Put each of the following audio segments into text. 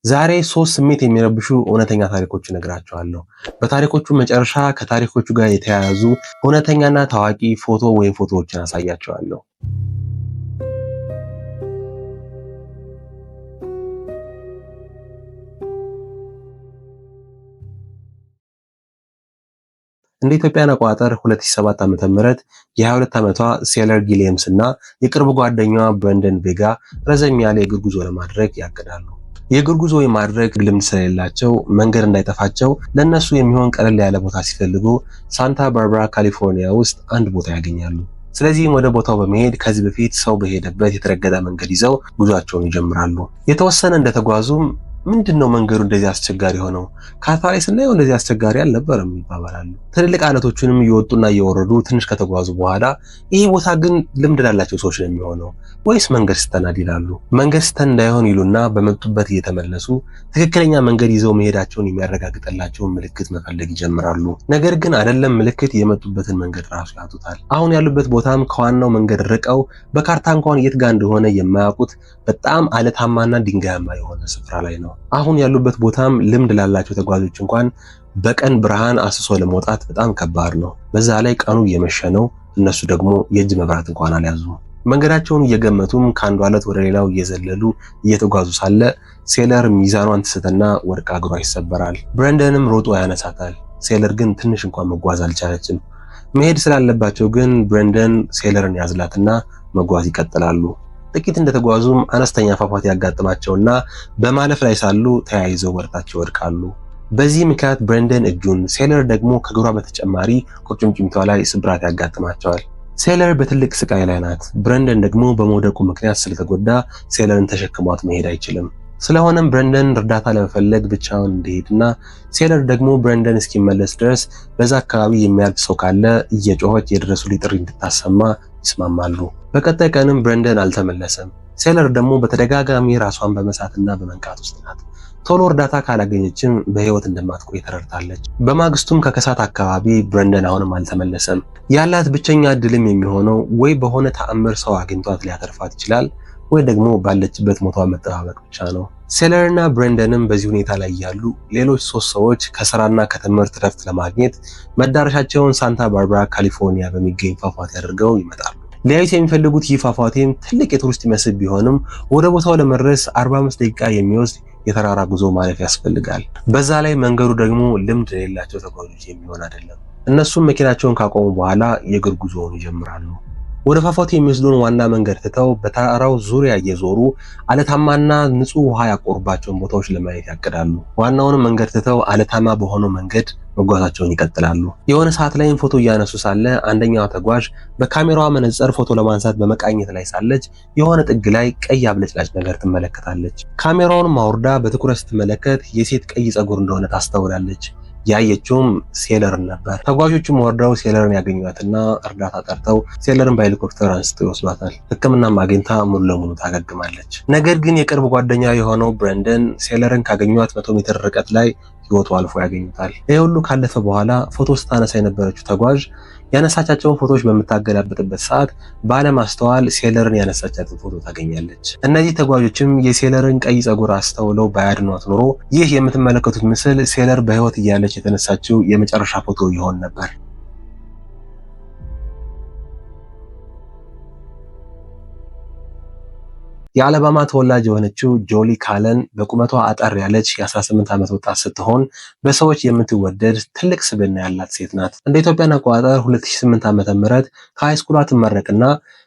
ዛሬ ሶስት ስሜት የሚረብሹ እውነተኛ ታሪኮች እነግራቸዋለሁ። በታሪኮቹ መጨረሻ ከታሪኮቹ ጋር የተያያዙ እውነተኛና ታዋቂ ፎቶ ወይም ፎቶዎችን አሳያቸዋለሁ። እንደ ኢትዮጵያን አቆጣጠር 2007 ዓ.ም የ22 ዓመቷ ሴለር ጊሊየምስ እና የቅርብ ጓደኛዋ ብረንደን ቬጋ ረዘም ያለ የእግር ጉዞ ለማድረግ ያቅዳሉ። የእግር ጉዞ የማድረግ ልምድ ስለሌላቸው መንገድ እንዳይጠፋቸው ለነሱ የሚሆን ቀለል ያለ ቦታ ሲፈልጉ ሳንታ ባርባራ ካሊፎርኒያ ውስጥ አንድ ቦታ ያገኛሉ። ስለዚህም ወደ ቦታው በመሄድ ከዚህ በፊት ሰው በሄደበት የተረገጠ መንገድ ይዘው ጉዟቸውን ይጀምራሉ። የተወሰነ እንደተጓዙም ምንድነው መንገዱ እንደዚህ አስቸጋሪ ሆነው? ካርታ ላይ ስናየው እንደዚህ አስቸጋሪ አልነበረም ይባባላሉ። ትልልቅ አለቶችንም እየወጡና እየወረዱ ትንሽ ከተጓዙ በኋላ ይህ ቦታ ግን ልምድ ላላቸው ሰዎች ነው የሚሆነው ወይስ መንገድ ስተናል ይላሉ። መንገድ ስተን እንዳይሆን ይሉና በመጡበት እየተመለሱ ትክክለኛ መንገድ ይዘው መሄዳቸውን የሚያረጋግጥላቸውን ምልክት መፈለግ ይጀምራሉ። ነገር ግን አይደለም ምልክት የመጡበትን መንገድ ራሱ ያጡታል። አሁን ያሉበት ቦታም ከዋናው መንገድ ርቀው በካርታ እንኳን የት ጋር እንደሆነ የማያውቁት በጣም አለታማና ድንጋያማ የሆነ ስፍራ ላይ ነው። አሁን ያሉበት ቦታም ልምድ ላላቸው ተጓዦች እንኳን በቀን ብርሃን አስሶ ለመውጣት በጣም ከባድ ነው። በዛ ላይ ቀኑ እየመሸ ነው። እነሱ ደግሞ የእጅ መብራት እንኳን አልያዙም። መንገዳቸውን እየገመቱም ከአንዱ አለት ወደ ሌላው እየዘለሉ እየተጓዙ ሳለ ሴለር ሚዛኗን ትስትና ወድቃ እግሯ ይሰበራል። ብረንደንም ሮጦ ያነሳታል። ሴለር ግን ትንሽ እንኳን መጓዝ አልቻለችም። መሄድ ስላለባቸው ግን ብረንደን ሴለርን ያዝላትና መጓዝ ይቀጥላሉ። ጥቂት እንደተጓዙም አነስተኛ ፏፏቴ ያጋጥማቸውና በማለፍ ላይ ሳሉ ተያይዘው ወርታቸው ወድቃሉ። በዚህ ምክንያት ብረንደን እጁን፣ ሴለር ደግሞ ከእግሯ በተጨማሪ ቁርጭምጭሚቷ ላይ ስብራት ያጋጥማቸዋል። ሴለር በትልቅ ስቃይ ላይ ናት። ብረንደን ደግሞ በመውደቁ ምክንያት ስለተጎዳ ሴለርን ተሸክሟት መሄድ አይችልም። ስለሆነም ብረንደን እርዳታ ለመፈለግ ብቻውን እንዲሄድና ሴለር ደግሞ ብረንደን እስኪመለስ ድረስ በዛ አካባቢ የሚያልፍ ሰው ካለ እየጮኸች የድረሱልኝ ጥሪ እንድታሰማ ይስማማሉ። በቀጣይ ቀንም ብረንደን አልተመለሰም። ሴለር ደግሞ በተደጋጋሚ ራሷን በመሳትና በመንቃት ውስጥ ናት። ቶሎ እርዳታ ካላገኘችም በህይወት እንደማትቆይ ተረድታለች። በማግስቱም ከከሳት አካባቢ ብረንደን አሁንም አልተመለሰም። ያላት ብቸኛ እድልም የሚሆነው ወይ በሆነ ተአምር ሰው አግኝቷት ሊያተርፋት ይችላል ወይ ደግሞ ባለችበት ሞቷ መጠባበቅ ብቻ ነው። ሴለርና ብረንደንም በዚህ ሁኔታ ላይ ያሉ ሌሎች ሶስት ሰዎች ከስራና ከትምህርት ረፍት ለማግኘት መዳረሻቸውን ሳንታ ባርባራ ካሊፎርኒያ በሚገኝ ፏፏቴ አድርገው ይመጣሉ። ሊያዩት የሚፈልጉት ይህ ፏፏቴም ትልቅ የቱሪስት መስህብ ቢሆንም ወደ ቦታው ለመድረስ 45 ደቂቃ የሚወስድ የተራራ ጉዞ ማለፍ ያስፈልጋል። በዛ ላይ መንገዱ ደግሞ ልምድ የሌላቸው ተጓዦች የሚሆን አይደለም። እነሱም መኪናቸውን ካቆሙ በኋላ የእግር ጉዞውን ይጀምራሉ። ወደ ፏፏቴ የሚወስዱን ዋና መንገድ ትተው በተራራው ዙሪያ እየዞሩ አለታማና ንጹህ ውሃ ያቆሩባቸውን ቦታዎች ለማየት ያቅዳሉ። ዋናውንም መንገድ ትተው አለታማ በሆነው መንገድ መጓዛቸውን ይቀጥላሉ። የሆነ ሰዓት ላይም ፎቶ እያነሱ ሳለ አንደኛዋ ተጓዥ በካሜራዋ መነጽር ፎቶ ለማንሳት በመቃኘት ላይ ሳለች የሆነ ጥግ ላይ ቀይ አብለጭላጭ ነገር ትመለከታለች። ካሜራውን አውርዳ በትኩረት ስትመለከት የሴት ቀይ ፀጉር እንደሆነ ታስተውላለች። ያየችውም ሴለርን ነበር። ተጓዦቹም ወርደው ሴለርን ያገኟትና እርዳታ ጠርተው ሴለርን በሄሊኮፕተር አንስተው ይወስዷታል። ሕክምናም አግኝታ ሙሉ ለሙሉ ታገግማለች። ነገር ግን የቅርብ ጓደኛ የሆነው ብረንደን ሴለርን ካገኟት 100 ሜትር ርቀት ላይ ህይወቱ አልፎ ያገኙታል። ይህ ሁሉ ካለፈ በኋላ ፎቶ ስታነሳ የነበረችው ተጓዥ ያነሳቻቸውን ፎቶዎች በምታገላብጥበት ሰዓት ባለማስተዋል ሴለርን ያነሳቻትን ፎቶ ታገኛለች። እነዚህ ተጓዦችም የሴለርን ቀይ ፀጉር አስተውለው ባያድኗት ኖሮ ይህ የምትመለከቱት ምስል ሴለር በህይወት እያለች የተነሳችው የመጨረሻ ፎቶ ይሆን ነበር። የአለባማ ተወላጅ የሆነችው ጆሊ ካለን በቁመቷ አጠር ያለች የ18 ዓመት ወጣት ስትሆን በሰዎች የምትወደድ ትልቅ ስብዕና ያላት ሴት ናት። እንደ ኢትዮጵያን አቆጣጠር 2008 ዓ.ም ከሃይስኩሏ ትመረቅና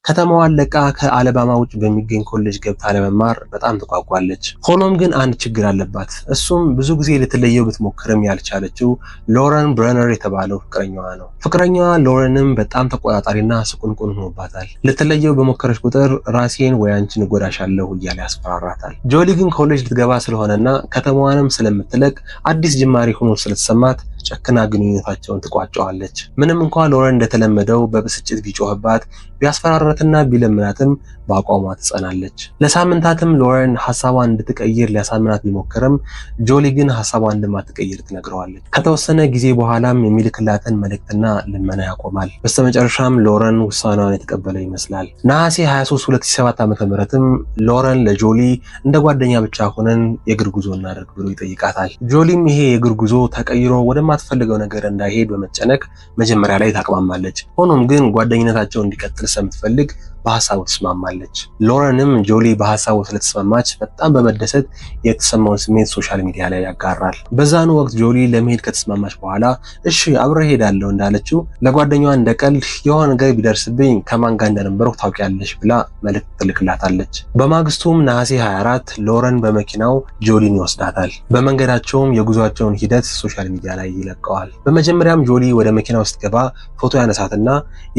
ከተማዋን ለቃ ከአለባማ ውጭ በሚገኝ ኮሌጅ ገብታ ለመማር በጣም ትጓጓለች። ሆኖም ግን አንድ ችግር አለባት። እሱም ብዙ ጊዜ ልትለየው ብትሞክርም ያልቻለችው ሎረን ብረነር የተባለው ፍቅረኛዋ ነው። ፍቅረኛዋ ሎረንም በጣም ተቆጣጣሪና ስቁንቁን ሆኖባታል። ልትለየው በሞከረች ቁጥር ራሴን ወይ አንቺን እጎዳሻለሁ እያለ ያስፈራራታል። ጆሊ ግን ኮሌጅ ልትገባ ስለሆነና ከተማዋንም ስለምትለቅ አዲስ ጅማሬ ሆኖ ስለተሰማት ጨክና ግንኙነታቸውን ትቋጨዋለች። ምንም እንኳን ሎረን እንደተለመደው በብስጭት ቢጮህባት ቢያስፈራራትና ቢለምናትም በአቋሟ ትጸናለች። ለሳምንታትም ሎረን ሐሳቧን እንድትቀይር ሊያሳምናት ቢሞክርም ጆሊ ግን ሐሳቧን እንደማትቀይር ትነግረዋለች። ከተወሰነ ጊዜ በኋላም የሚልክላትን መልእክትና ልመና ያቆማል። በስተመጨረሻም ሎረን ውሳኔዋን የተቀበለ ይመስላል። ነሐሴ 23 2007 ዓ.ም ሎረን ለጆሊ እንደ ጓደኛ ብቻ ሆነን የእግር ጉዞ እናደርግ ብሎ ይጠይቃታል። ጆሊም ይሄ የእግር ጉዞ ተቀይሮ ወደማትፈልገው ነገር እንዳይሄድ በመጨነቅ መጀመሪያ ላይ ታቅማማለች። ሆኖም ግን ጓደኝነታቸው እንዲቀጥል ስለምትፈልግ በሐሳቡ ተስማማለች። ሎረንም ጆሊ በሐሳቡ ስለተስማማች በጣም በመደሰት የተሰማውን ስሜት ሶሻል ሚዲያ ላይ ያጋራል። በዛኑ ወቅት ጆሊ ለመሄድ ከተስማማች በኋላ እሺ አብሬ ሄዳለሁ እንዳለችው ለጓደኛዋ እንደ ቀልድ የሆነ ነገር ቢደርስብኝ ከማን ጋር እንደነበርኩ ታውቂያለሽ ብላ መልእክት ትልክላታለች። በማግስቱም ነሐሴ 24 ሎረን በመኪናው ጆሊን ይወስዳታል። በመንገዳቸውም የጉዟቸውን ሂደት ሶሻል ሚዲያ ላይ ይለቀዋል። በመጀመሪያም ጆሊ ወደ መኪናው ስትገባ ፎቶ ያነሳትና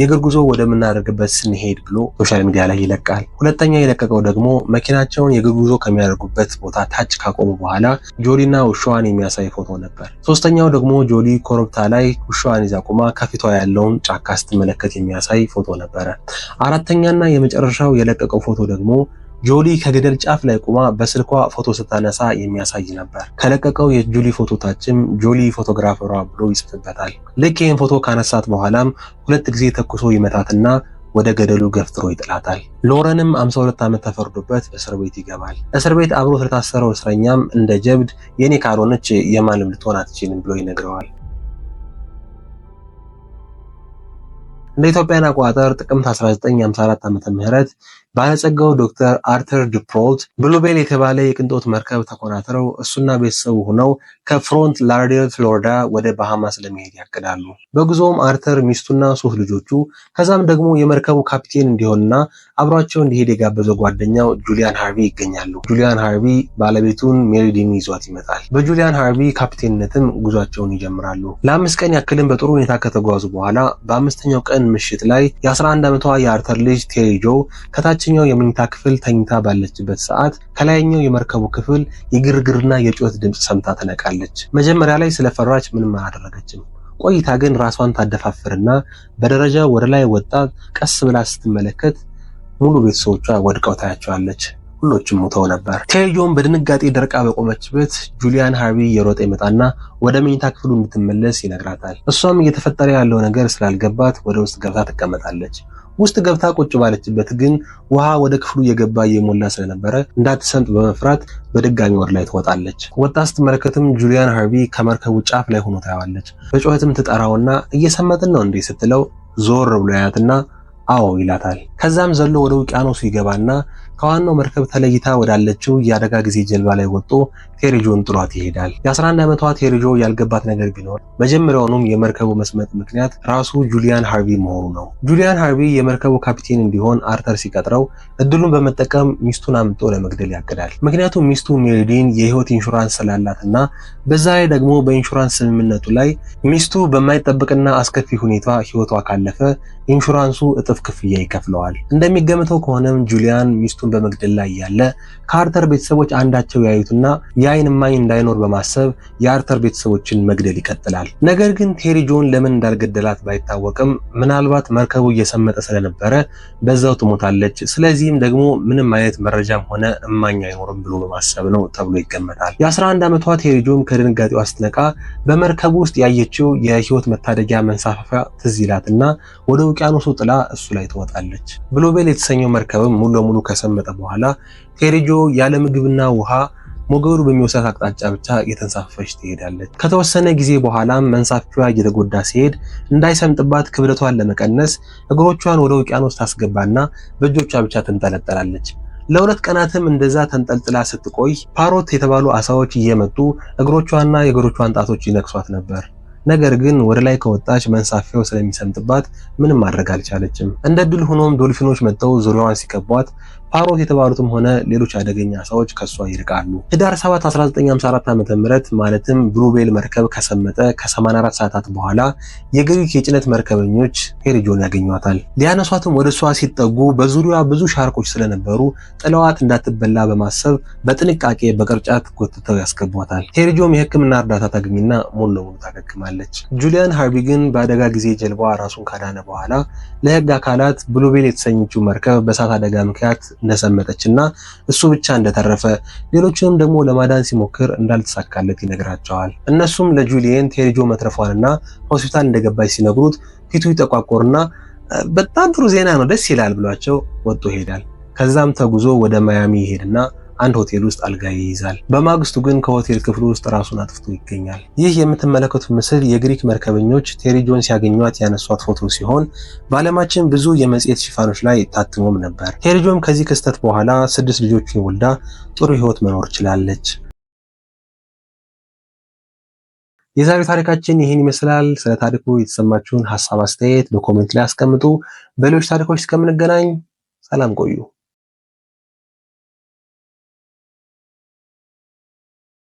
የእግር ጉዞ ወደምናደርግበት ስንሄድ ብሎ ሶሻል ሚዲያ ላይ ይለቃል። ሁለተኛ የለቀቀው ደግሞ መኪናቸውን የእግር ጉዞ ከሚያደርጉበት ቦታ ታች ካቆሙ በኋላ ጆሊና ውሻዋን የሚያሳይ ፎቶ ነበር። ሶስተኛው ደግሞ ጆሊ ኮረብታ ላይ ውሻዋን ይዛ ቆማ ከፊቷ ያለውን ጫካ ስትመለከት የሚያሳይ ፎቶ ነበረ። አራተኛና የመጨረሻው የለቀቀው ፎቶ ደግሞ ጆሊ ከገደል ጫፍ ላይ ቆማ በስልኳ ፎቶ ስታነሳ የሚያሳይ ነበር። ከለቀቀው የጆሊ ፎቶ ታችም ጆሊ ፎቶግራፈሯ ብሎ ይጽፍበታል። ልክ ይህን ፎቶ ካነሳት በኋላም 2 ጊዜ ተኩሶ ይመታትና ወደ ገደሉ ገፍትሮ ይጥላታል። ሎረንም 52 ዓመት ተፈርዶበት እስር ቤት ይገባል። እስር ቤት አብሮ ስለታሰረው እስረኛም እንደ ጀብድ የኔ ካልሆነች የማንም ልትሆን አትችልም ብሎ ይነግረዋል። እንደ ኢትዮጵያን አቆጣጠር ጥቅምት 1954 ዓ.ም ባለጸጋው ዶክተር አርተር ዱፕሮት ብሉቤል የተባለ የቅንጦት መርከብ ተኮናትረው እሱና ቤተሰቡ ሆነው ከፍሮንት ላውዴር ፍሎሪዳ ወደ ባሃማስ ለመሄድ ያቅዳሉ። በጉዞውም አርተር ሚስቱና 3 ልጆቹ ከዛም ደግሞ የመርከቡ ካፒቴን እንዲሆንና አብሯቸው እንዲሄድ የጋበዘው ጓደኛው ጁሊያን ሃርቪ ይገኛሉ። ጁሊያን ሃርቪ ባለቤቱን ሜሪዲን ይዟት ይመጣል። በጁሊያን ሃርቪ ካፒቴንነትም ጉዟቸውን ይጀምራሉ። ለ5 ቀን ያክልን በጥሩ ሁኔታ ከተጓዙ በኋላ በ5ኛው ቀን ምሽት ላይ የ11 ዓመቷ የአርተር ልጅ ቴሪ ጆ ከታችኛው የመኝታ ክፍል ተኝታ ባለችበት ሰዓት ከላይኛው የመርከቡ ክፍል የግርግርና የጩኸት ድምጽ ሰምታ ትነቃለች። መጀመሪያ ላይ ስለፈራች ምንም አላደረገችም። ቆይታ ግን ራሷን ታደፋፍርና በደረጃ ወደ ላይ ወጣ ቀስ ብላ ስትመለከት ሙሉ ቤተሰቦቿ ወድቀው ታያቸዋለች። ሁሎችም ሞተው ነበር። ቴሪጆን በድንጋጤ ደርቃ በቆመችበት ጁሊያን ሃርቪ የሮጠ ይመጣና ወደ መኝታ ክፍሉ እንድትመለስ ይነግራታል። እሷም እየተፈጠረ ያለው ነገር ስላልገባት ወደ ውስጥ ገብታ ትቀመጣለች። ውስጥ ገብታ ቁጭ ባለችበት ግን ውሃ ወደ ክፍሉ እየገባ እየሞላ ስለነበረ እንዳትሰምጥ በመፍራት በድጋሚ ወደ ላይ ትወጣለች። ወጣ ስትመለከትም ጁሊያን ሃርቪ ከመርከቡ ጫፍ ላይ ሆኖ ታያዋለች። በጩኸትም ትጠራውና እየሰመጥን ነው እንዴ ስትለው ዞር ብሎ ያያትና አዎ ይላታል። ከዛም ዘሎ ወደ ውቅያኖሱ ይገባና ከዋናው መርከብ ተለይታ ወዳለችው የአደጋ ጊዜ ጀልባ ላይ ወጥቶ ቴሪጆን ጥሏት ይሄዳል። የ11 ዓመቷ ቴሪጆ ያልገባት ነገር ቢኖር መጀመሪያውኑም የመርከቡ መስመጥ ምክንያት ራሱ ጁሊያን ሃርቪ መሆኑ ነው። ጁሊያን ሃርቪ የመርከቡ ካፒቴን እንዲሆን አርተር ሲቀጥረው እድሉን በመጠቀም ሚስቱን አምጥቶ ለመግደል ያቅዳል። ምክንያቱም ሚስቱ ሜሪዲን የህይወት ኢንሹራንስ ስላላትና በዛ ላይ ደግሞ በኢንሹራንስ ስምምነቱ ላይ ሚስቱ በማይጠበቅና አስከፊ ሁኔታ ህይወቷ ካለፈ ኢንሹራንሱ እጥፍ ክፍያ ይከፍለዋል። እንደሚገምተው ከሆነም ጁሊያን ሚስቱን በመግደል ላይ ያለ ከአርተር ቤተሰቦች አንዳቸው ያዩትና የአይን እማኝ እንዳይኖር በማሰብ የአርተር ቤተሰቦችን መግደል ይቀጥላል። ነገር ግን ቴሪ ጆን ለምን እንዳልገደላት ባይታወቅም ምናልባት መርከቡ እየሰመጠ ስለነበረ በዛው ትሞታለች፣ ስለዚህም ደግሞ ምንም አይነት መረጃም ሆነ እማኝ አይኖርም ብሎ በማሰብ ነው ተብሎ ይገመታል። የ11 ዓመቷ ቴሪ ጆን ከድንጋጤዋ ስትነቃ በመርከቡ ውስጥ ያየችው የህይወት መታደጊያ መንሳፈፊያ ትዝ ይላትና ወደ ውቅያኖሱ ጥላ እሱ ላይ ትወጣለች። ብሉቤል የተሰኘው መርከብም ሙሉ ለሙሉ ከሰመጠ በኋላ ቴሪጆ ያለ ምግብና ውሃ ሞገዱ በሚወስዳት አቅጣጫ ብቻ እየተንሳፈፈች ትሄዳለች። ከተወሰነ ጊዜ በኋላም መንሳፊዋ እየተጎዳ ሲሄድ እንዳይሰምጥባት ክብደቷን ለመቀነስ እግሮቿን ወደ ውቅያኖስ ታስገባና በእጆቿ ብቻ ትንጠለጠላለች። ለ2 ቀናትም እንደዛ ተንጠልጥላ ስትቆይ ፓሮት የተባሉ አሳዎች እየመጡ እግሮቿና የእግሮቿን ጣቶች ይነክሷት ነበር። ነገር ግን ወደ ላይ ከወጣች መንሳፊያው ስለሚሰምጥባት ምንም ማድረግ አልቻለችም። እንደ ድል ሆኖም ዶልፊኖች መጥተው ዙሪያዋን ሲከቧት ፓሮት የተባሉትም ሆነ ሌሎች አደገኛ ሰዎች ከሷ ይርቃሉ። ህዳር 7 1954 ዓ.ም ማለትም ብሉቤል መርከብ ከሰመጠ ከ84 ሰዓታት በኋላ የግሪክ የጭነት መርከበኞች ቴሪጆን ያገኟታል። ሊያነሷትም ወደ እሷ ሲጠጉ በዙሪያዋ ብዙ ሻርኮች ስለነበሩ ጥለዋት እንዳትበላ በማሰብ በጥንቃቄ በቅርጫት ጎትተው ያስገቧታል። ቴሪጆም የህክምና እርዳታ ታገኝና ሙሉ ለሙሉ ታገግማለች። ጁሊያን ሃርቪ ግን በአደጋ ጊዜ ጀልባዋ ራሱን ካዳነ በኋላ ለህግ አካላት ብሉቤል የተሰኘችው መርከብ በእሳት አደጋ ምክንያት እንደሰመጠችና እሱ ብቻ እንደተረፈ ሌሎችንም ደግሞ ለማዳን ሲሞክር እንዳልተሳካለት ይነግራቸዋል። እነሱም ለጁሊየን ቴሪጆ መትረፏንና ሆስፒታል እንደገባች ሲነግሩት ፊቱ ይጠቋቆርና በጣም ጥሩ ዜና ነው ደስ ይላል ብሏቸው ወጥቶ ይሄዳል። ከዛም ተጉዞ ወደ ማያሚ ይሄድና አንድ ሆቴል ውስጥ አልጋ ይይዛል። በማግስቱ ግን ከሆቴል ክፍሉ ውስጥ ራሱን አጥፍቶ ይገኛል። ይህ የምትመለከቱት ምስል የግሪክ መርከበኞች ቴሪጆን ሲያገኟት ያነሷት ፎቶ ሲሆን በዓለማችን ብዙ የመጽሔት ሽፋኖች ላይ ታትሞም ነበር። ቴሪጆም ከዚህ ክስተት በኋላ 6 ልጆችን ወልዳ ጥሩ ህይወት መኖር ችላለች። የዛሬው ታሪካችን ይህን ይመስላል። ስለ ታሪኩ የተሰማችሁን ሐሳብ አስተያየት በኮሜንት ላይ አስቀምጡ። በሌሎች ታሪኮች እስከምንገናኝ ሰላም ቆዩ።